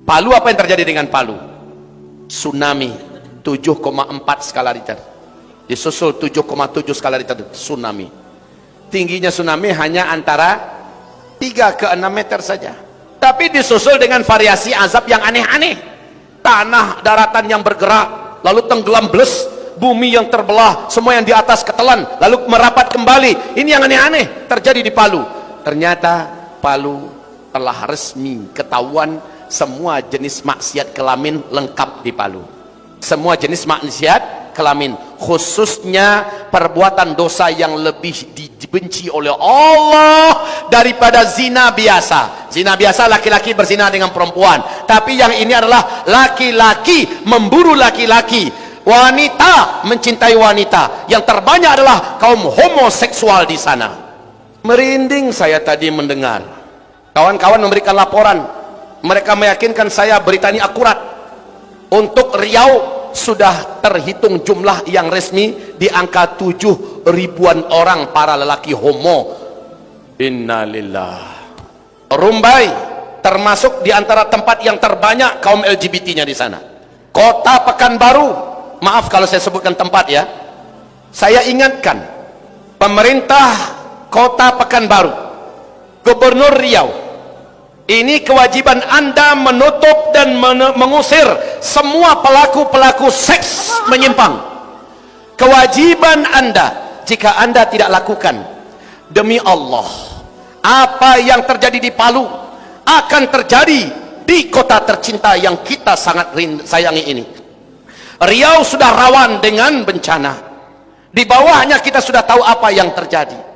Palu, apa yang terjadi dengan Palu? Tsunami 7,4 skala Richter, disusul 7,7 skala Richter, tsunami. Tingginya tsunami hanya antara 3 ke 6 meter saja, tapi disusul dengan variasi azab yang aneh-aneh. Tanah daratan yang bergerak, lalu tenggelam bles, bumi yang terbelah, semua yang di atas ketelan, lalu merapat kembali. Ini yang aneh-aneh terjadi di Palu. Ternyata Palu telah resmi ketahuan semua jenis maksiat kelamin lengkap di Palu. Semua jenis maksiat kelamin, khususnya perbuatan dosa yang lebih dibenci oleh Allah daripada zina biasa. Zina biasa laki-laki berzina dengan perempuan, tapi yang ini adalah laki-laki memburu laki-laki, wanita mencintai wanita. Yang terbanyak adalah kaum homoseksual di sana. Merinding saya tadi mendengar kawan-kawan memberikan laporan. Mereka meyakinkan saya berita ini akurat. Untuk Riau sudah terhitung jumlah yang resmi di angka 7 ribuan orang para lelaki homo. Innalillah. Rumbai termasuk di antara tempat yang terbanyak kaum LGBT-nya di sana. Kota Pekanbaru, maaf kalau saya sebutkan tempat ya, saya ingatkan pemerintah Kota Pekanbaru, Gubernur Riau, ini kewajiban Anda menutup dan mengusir semua pelaku-pelaku seks menyimpang. Kewajiban Anda. Jika Anda tidak lakukan, demi Allah, apa yang terjadi di Palu akan terjadi di kota tercinta yang kita sangat sayangi ini. Riau sudah rawan dengan bencana. Di bawahnya kita sudah tahu apa yang terjadi.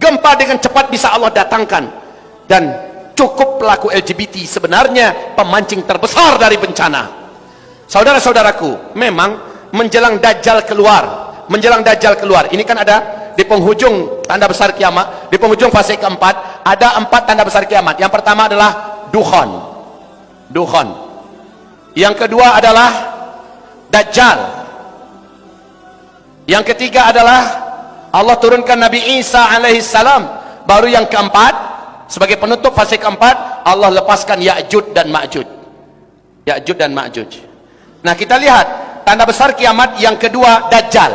Gempa dengan cepat bisa Allah datangkan. Dan cukup pelaku LGBT sebenarnya pemancing terbesar dari bencana. Saudara-saudaraku, memang menjelang Dajjal keluar, ini kan ada di penghujung tanda besar kiamat, di penghujung fase keempat ada 4 tanda besar kiamat. Yang pertama adalah dukhon. Yang kedua adalah Dajjal. Yang ketiga adalah Allah turunkan Nabi Isa alaihissalam. Baru yang keempat, sebagai penutup fase keempat, Allah lepaskan Ya'juj dan Ma'juj. Nah, kita lihat tanda besar kiamat yang kedua, Dajjal.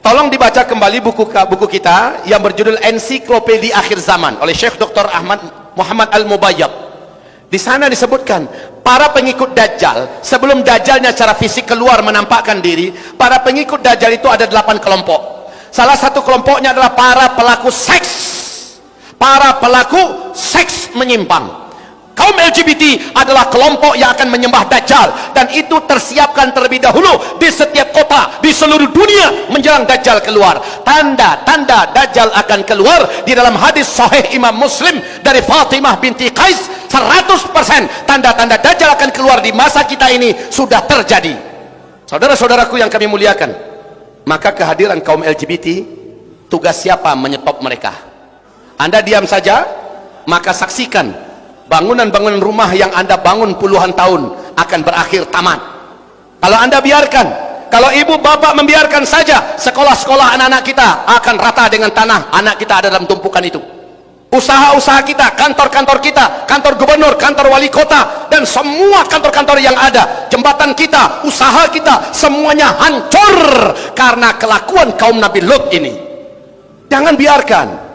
Tolong dibaca kembali buku kita yang berjudul Ensiklopedia Akhir Zaman oleh Syekh Dr. Ahmad Muhammad Al-Mubayyab. Di sana disebutkan para pengikut Dajjal, sebelum Dajjalnya secara fisik keluar menampakkan diri, para pengikut Dajjal itu ada 8 kelompok. Salah satu kelompoknya adalah para pelaku seks menyimpang. Kaum LGBT adalah kelompok yang akan menyembah Dajjal, dan itu tersiapkan terlebih dahulu di setiap kota di seluruh dunia menjelang Dajjal keluar. Tanda-tanda Dajjal akan keluar di dalam hadis sahih Imam Muslim dari Fatimah binti Qais, 100% tanda-tanda Dajjal akan keluar di masa kita ini sudah terjadi. Saudara-saudaraku yang kami muliakan, maka kehadiran kaum LGBT, tugas siapa menyetop mereka? Anda diam saja, maka saksikan bangunan-bangunan rumah yang Anda bangun puluhan tahun akan berakhir tamat. Kalau Anda biarkan, kalau ibu bapak membiarkan saja, sekolah-sekolah anak-anak kita akan rata dengan tanah. Anak kita ada dalam tumpukan itu. Usaha-usaha kita, kantor-kantor kita, kantor gubernur, kantor wali kota, dan semua kantor-kantor yang ada, jembatan kita, usaha kita, semuanya hancur karena kelakuan kaum Nabi Lut ini. Jangan biarkan.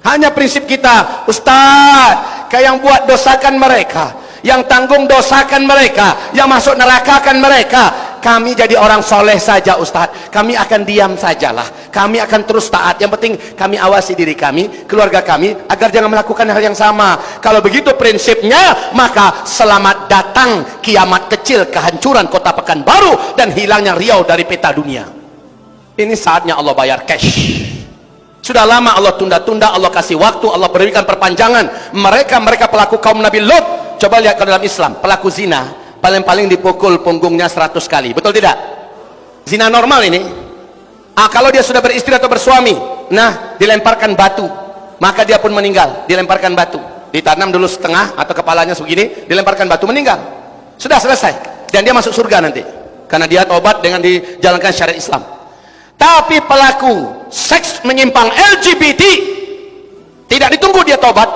Hanya prinsip kita, Ustaz, kayak yang buat dosakan mereka, yang tanggung dosakan mereka, yang masuk nerakakan mereka. Kami jadi orang soleh saja, Ustaz. Kami akan diam sajalah. Kami akan terus taat. Yang penting kami awasi diri kami, keluarga kami, agar jangan melakukan hal yang sama. Kalau begitu prinsipnya, maka selamat datang kiamat kecil, kehancuran kota Pekanbaru, dan hilangnya Riau dari peta dunia. Ini saatnya Allah bayar cash. Sudah lama Allah tunda-tunda, Allah kasih waktu, Allah berikan perpanjangan. Mereka pelaku kaum Nabi Lut. Coba lihat kalau dalam Islam, pelaku zina paling-paling dipukul punggungnya 100 kali. Betul tidak? Zina normal ini. Kalau dia sudah beristri atau bersuami, nah, dilemparkan batu, maka dia pun meninggal. Dilemparkan batu, ditanam dulu setengah atau kepalanya segini, dilemparkan batu, meninggal. Sudah selesai. Dan dia masuk surga nanti, karena dia tobat dengan dijalankan syariat Islam. Tapi pelaku seks menyimpang LGBT, tidak ditunggu dia tobat,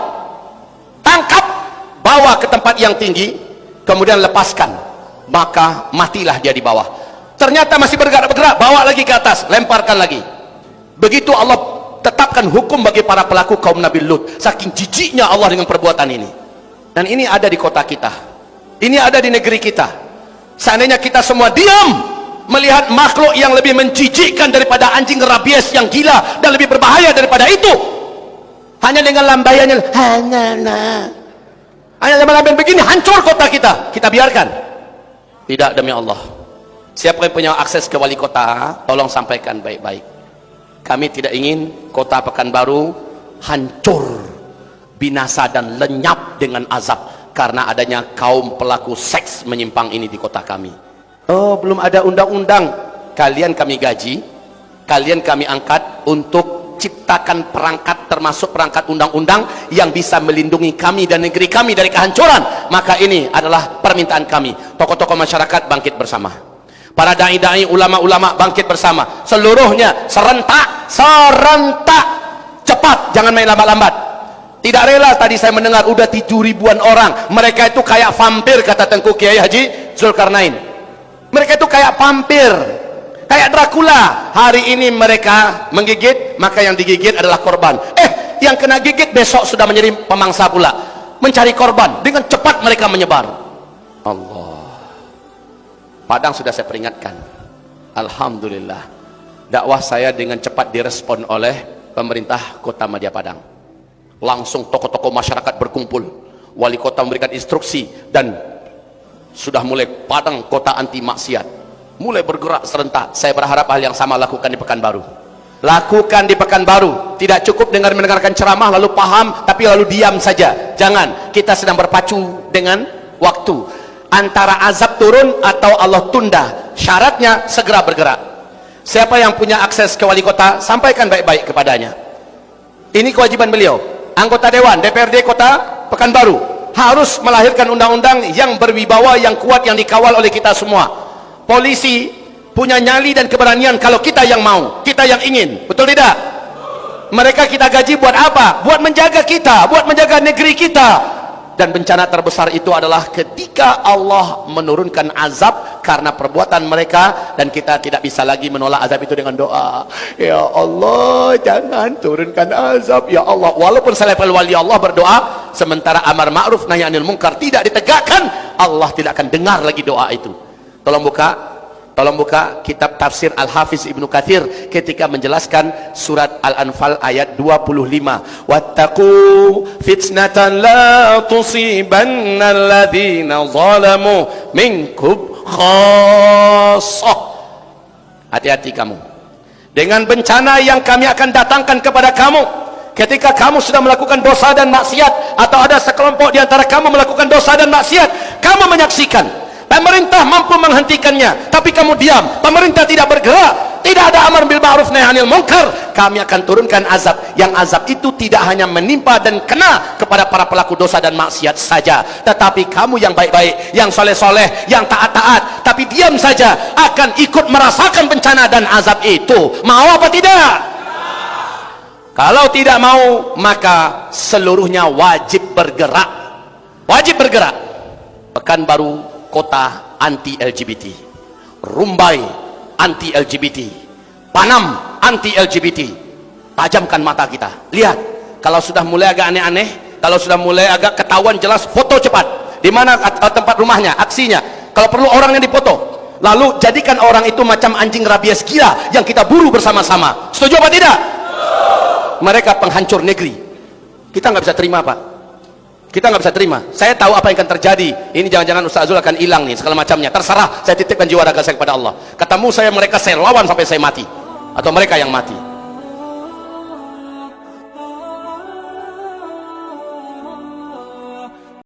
tangkap, bawa ke tempat yang tinggi, kemudian lepaskan, maka matilah dia di bawah. Ternyata masih bergerak-bergerak, bawa lagi ke atas, lemparkan lagi. Begitu Allah tetapkan hukum bagi para pelaku kaum Nabi Lut. Saking jijiknya Allah dengan perbuatan ini. Dan ini ada di kota kita, ini ada di negeri kita. Seandainya kita semua diam melihat makhluk yang lebih menjijikkan daripada anjing rabies yang gila dan lebih berbahaya daripada itu, hanya dengan lambaiannya, hanya dengan lambaian begini hancur kota kita, kita biarkan? Tidak, demi Allah. Siapa yang punya akses ke wali kota, tolong sampaikan baik-baik. Kami tidak ingin kota Pekanbaru hancur, binasa dan lenyap dengan azab karena adanya kaum pelaku seks menyimpang ini di kota kami. Oh, belum ada undang-undang. Kalian kami gaji, kalian kami angkat untuk ciptakan perangkat, termasuk perangkat undang-undang yang bisa melindungi kami dan negeri kami dari kehancuran. Maka ini adalah permintaan kami. Tokoh-tokoh masyarakat bangkit bersama, para dai-dai, ulama-ulama bangkit bersama, seluruhnya serentak, cepat, jangan main lambat-lambat. Tidak rela, tadi saya mendengar udah 7.000-an orang, mereka itu kayak vampir, kata Tengku Kiai Haji Zulkarnain. Mereka itu kayak vampir, kayak Dracula. Hari ini mereka menggigit, maka yang digigit adalah korban. Yang kena gigit besok sudah menjadi pemangsa pula, mencari korban. Dengan cepat mereka menyebar. Allah, Padang sudah saya peringatkan. Alhamdulillah, dakwah saya dengan cepat direspon oleh pemerintah kota Madya Padang. Langsung tokoh-tokoh masyarakat berkumpul, wali kota memberikan instruksi, dan sudah mulai Padang kota anti maksiat, mulai bergerak serentak. Saya berharap hal yang sama lakukan di Pekanbaru. Lakukan di Pekanbaru. Tidak cukup dengan mendengarkan ceramah lalu paham tapi lalu diam saja. Jangan. Kita sedang berpacu dengan waktu. Antara azab turun atau Allah tunda, syaratnya segera bergerak. Siapa yang punya akses ke wali kota, sampaikan baik-baik kepadanya. Ini kewajiban beliau. Anggota Dewan DPRD Kota Pekanbaru harus melahirkan undang-undang yang berwibawa, yang kuat, yang dikawal oleh kita semua. Polisi punya nyali dan keberanian kalau kita yang mau, kita yang ingin, betul tidak? Mereka kita gaji buat apa? Buat menjaga kita, buat menjaga negeri kita. Dan bencana terbesar itu adalah ketika Allah menurunkan azab karena perbuatan mereka, dan kita tidak bisa lagi menolak azab itu dengan doa, ya Allah jangan turunkan azab ya Allah. Walaupun selevel wali Allah berdoa, sementara amar ma'ruf nahi anil munkar tidak ditegakkan, Allah tidak akan dengar lagi doa itu. Tolong buka kitab tafsir Al-Hafiz Ibnu Katsir ketika menjelaskan surat Al-Anfal ayat 25. Wattaqu fitnatan la tusibanna alladhina zalamu minkum khassah. Hati-hati kamu dengan bencana yang kami akan datangkan kepada kamu ketika kamu sudah melakukan dosa dan maksiat, atau ada sekelompok di antara kamu melakukan dosa dan maksiat. Kamu menyaksikan pemerintah mampu menghentikannya, tapi kamu diam. Pemerintah tidak bergerak, tidak ada amar bil ma'ruf nahi anil munkar. Kami akan turunkan azab, yang azab itu tidak hanya menimpa dan kena kepada para pelaku dosa dan maksiat saja, tetapi kamu yang baik-baik, yang soleh-soleh, yang taat-taat, tapi diam saja, akan ikut merasakan bencana dan azab itu. Mau apa tidak? Kalau tidak mau, maka seluruhnya wajib bergerak. Wajib bergerak. Pekanbaru kota anti LGBT, Rumbai anti LGBT, Panam anti LGBT. Tajamkan mata kita, lihat. Kalau sudah mulai agak aneh-aneh, kalau sudah mulai agak ketahuan jelas, foto cepat. Di mana tempat rumahnya, aksinya, kalau perlu orang yang dipoto, lalu jadikan orang itu macam anjing rabies gila yang kita buru bersama-sama. Setuju apa tidak? Mereka penghancur negeri. Kita nggak bisa terima, Pak. Kita nggak bisa terima. Saya tahu apa yang akan terjadi. Ini jangan-jangan Ustaz Azul akan hilang nih, segala macamnya. Terserah, saya titipkan jiwa raga saya kepada Allah. Ketemu saya, mereka saya lawan sampai saya mati, atau mereka yang mati.